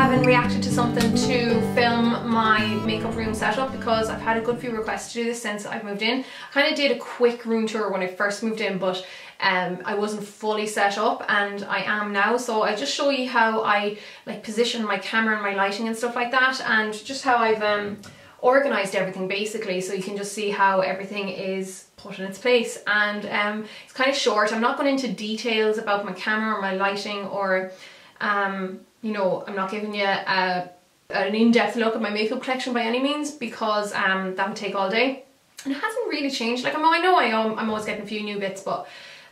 haven't reacted to something to film my makeup room setup because I've had a good few requests to do this since I've moved in. I kind of did a quick room tour when I first moved in, but I wasn't fully set up, and I am now. So I just show you how I like position my camera and my lighting and stuff like that, and just how I've organized everything basically, so you can just see how everything is put in its place. And it's kind of short. I'm not going into details about my camera or my lighting, or you know, I'm not giving you an in-depth look at my makeup collection by any means, because that would take all day. And it hasn't really changed. Like, I know I'm always getting a few new bits, but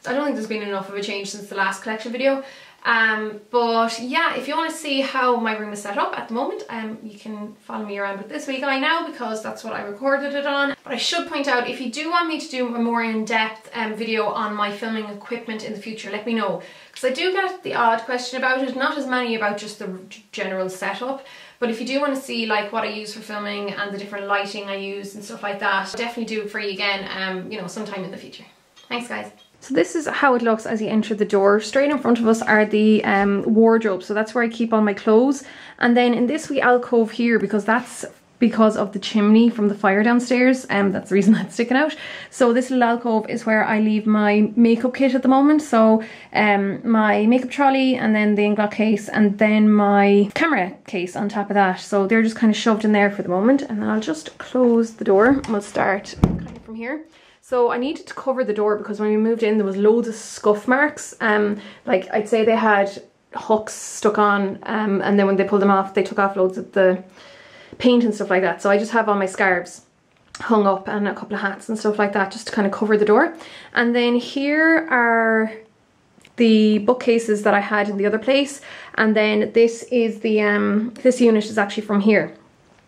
I don't think there's been enough of a change since the last collection video. But yeah, if you want to see how my room is set up at the moment, you can follow me around with this week eye now, because that's what I recorded it on. But I should point out, if you do want me to do a more in-depth video on my filming equipment in the future, let me know, because I do get the odd question about it, not as many about just the general setup. But if you do want to see like what I use for filming and the different lighting I use and stuff like that, I'll definitely do it for you again, you know, sometime in the future. Thanks guys. So this is how it looks as you enter the door. Straight in front of us are the wardrobe, so that's where I keep all my clothes. And then in this wee alcove here, because that's because of the chimney from the fire downstairs, that's the reason that's sticking out. So this little alcove is where I leave my makeup kit at the moment. So my makeup trolley, and then the Inglock case, and then my camera case on top of that. So they're just kind of shoved in there for the moment. And then I'll just close the door and we'll start kind of from here. So I needed to cover the door because when we moved in there was loads of scuff marks. Like I'd say they had hooks stuck on, and then when they pulled them off they took off loads of the paint and stuff like that. So I just have all my scarves hung up and a couple of hats and stuff like that just to kind of cover the door. And then here are the bookcases that I had in the other place, and then this is the this unit is actually from here.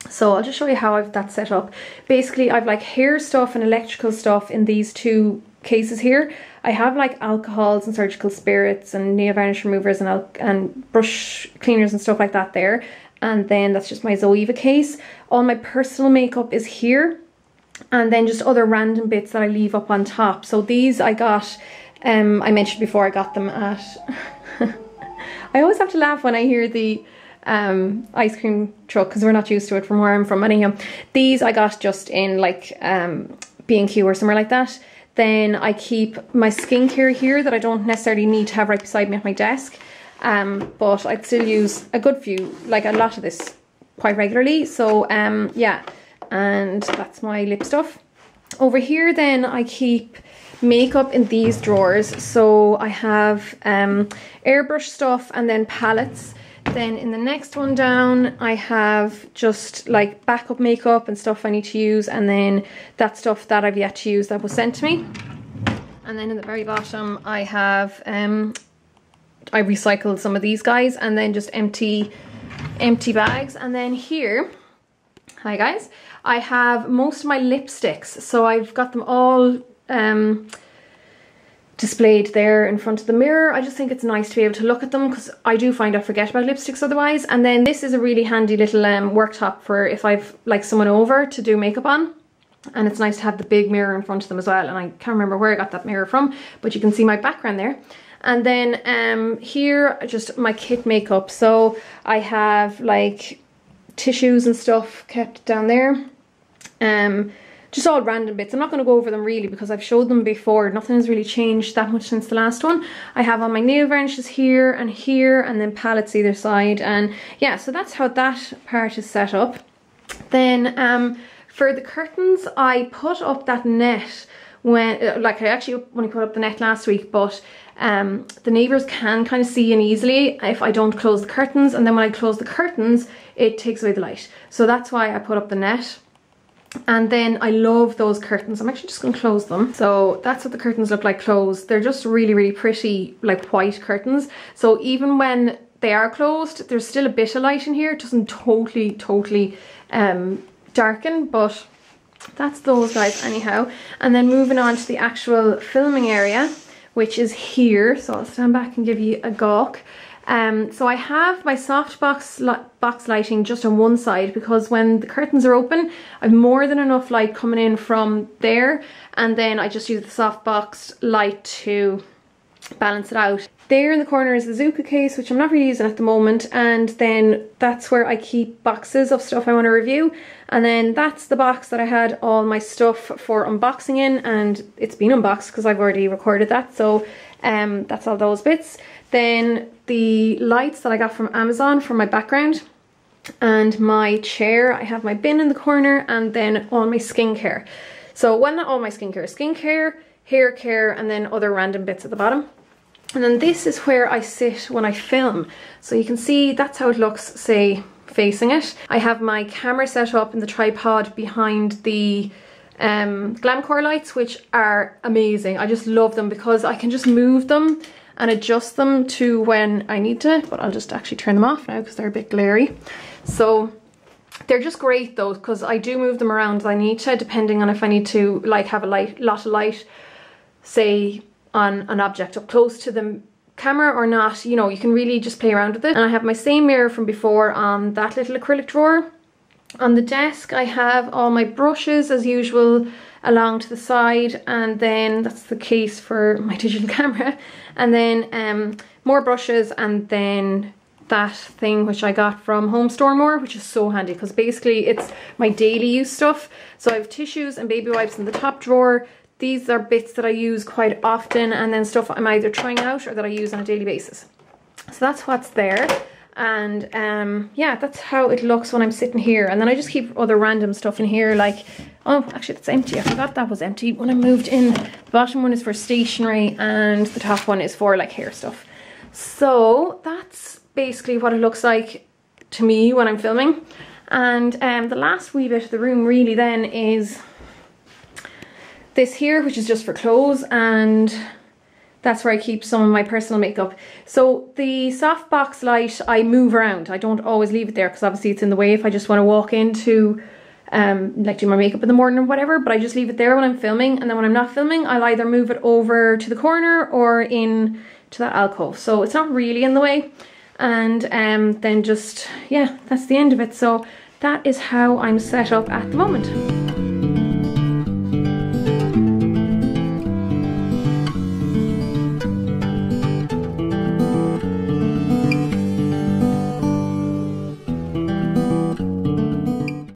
So I'll just show you how I've that set up. Basically I've like hair stuff and electrical stuff in these two cases here. I have like alcohols and surgical spirits and nail varnish removers and brush cleaners and stuff like that there. And then that's just my Zoeva case. All my personal makeup is here. And then just other random bits that I leave up on top. So these I got, I mentioned before I got them at... I always have to laugh when I hear the ice cream truck, because we're not used to it from where I'm from. Anyhow, these I got just in like B&Q or somewhere like that. Then I keep my skincare here that I don't necessarily need to have right beside me at my desk, but I'd still use a good few, like a lot of this quite regularly. So yeah, and that's my lip stuff. Over here then I keep makeup in these drawers. So I have airbrush stuff and then palettes. Then in the next one down I have just like backup makeup and stuff I need to use, and then that stuff that I've yet to use that was sent to me. And then in the very bottom I have I recycled some of these guys, and then just empty bags. And then here, hi guys, I have most of my lipsticks. So I've got them all displayed there in front of the mirror. I just think it's nice to be able to look at them, because I do find I forget about lipsticks otherwise. And then this is a really handy little worktop for if I've like someone over to do makeup on, and it's nice to have the big mirror in front of them as well. And I can't remember where I got that mirror from, but you can see my background there. And then here just my kit makeup. So I have like tissues and stuff kept down there. Just all random bits. I'm not going to go over them really because I've showed them before. Nothing has really changed that much since the last one. I have all my nail varnishes here, and then palettes either side. And yeah, so that's how that part is set up. Then for the curtains, I put up that net when, like I actually only put up the net last week, but the neighbours can kind of see in easily if I don't close the curtains, and then when I close the curtains, it takes away the light. So that's why I put up the net. And then I love those curtains. I'm actually just going to close them. So that's what the curtains look like closed. They're just really, really pretty, like white curtains. So even when they are closed, there's still a bit of light in here. It doesn't totally darken, but that's those guys anyhow. And then moving on to the actual filming area, which is here. So I'll stand back and give you a gawk. So I have my Softbox box lighting just on one side, because when the curtains are open I've more than enough light coming in from there, and then I just use the Softbox light to balance it out. there in the corner is the Zuka case, which I'm not really using at the moment, and then that's where I keep boxes of stuff I want to review. And then that's the box that I had all my stuff for unboxing in, and it's been unboxed because I've already recorded that. So that's all those bits. Then the lights that I got from Amazon for my background, and my chair. I have my bin in the corner, and then all my skincare. So, well, not all my skincare, hair care, and then other random bits at the bottom. And then this is where I sit when I film. So you can see that's how it looks, say, facing it. I have my camera set up in the tripod behind the Glamcore lights, which are amazing. I just love them because I can just move them and adjust them to when I need to, but I'll just actually turn them off now because they're a bit glary. So they're just great though, because I do move them around as I need to, depending on if I need to like have a lot of light, say, on an object up close to the camera or not. You know, you can really just play around with it. And I have my same mirror from before on that little acrylic drawer. On the desk I have all my brushes as usual along to the side, and then that's the case for my digital camera, and then more brushes, and then that thing which I got from Home Store More, which is so handy because basically it's my daily use stuff. So I have tissues and baby wipes in the top drawer. These are bits that I use quite often, and then stuff I'm either trying out or that I use on a daily basis. So that's what's there. And yeah, that's how it looks when I'm sitting here. And then I just keep other random stuff in here, like, oh, actually that's empty. I forgot that was empty when I moved in. The bottom one is for stationery and the top one is for like hair stuff. So that's basically what it looks like to me when I'm filming. And the last wee bit of the room really then is this here, which is just for clothes, and that's where I keep some of my personal makeup. So the Softbox light I move around. I don't always leave it there because obviously it's in the way if I just want to walk into like do my makeup in the morning or whatever, but I just leave it there when I'm filming, and then when I'm not filming I'll either move it over to the corner or in to that alcove, so it's not really in the way. And then just, yeah, that's the end of it. So that is how I'm set up at the moment.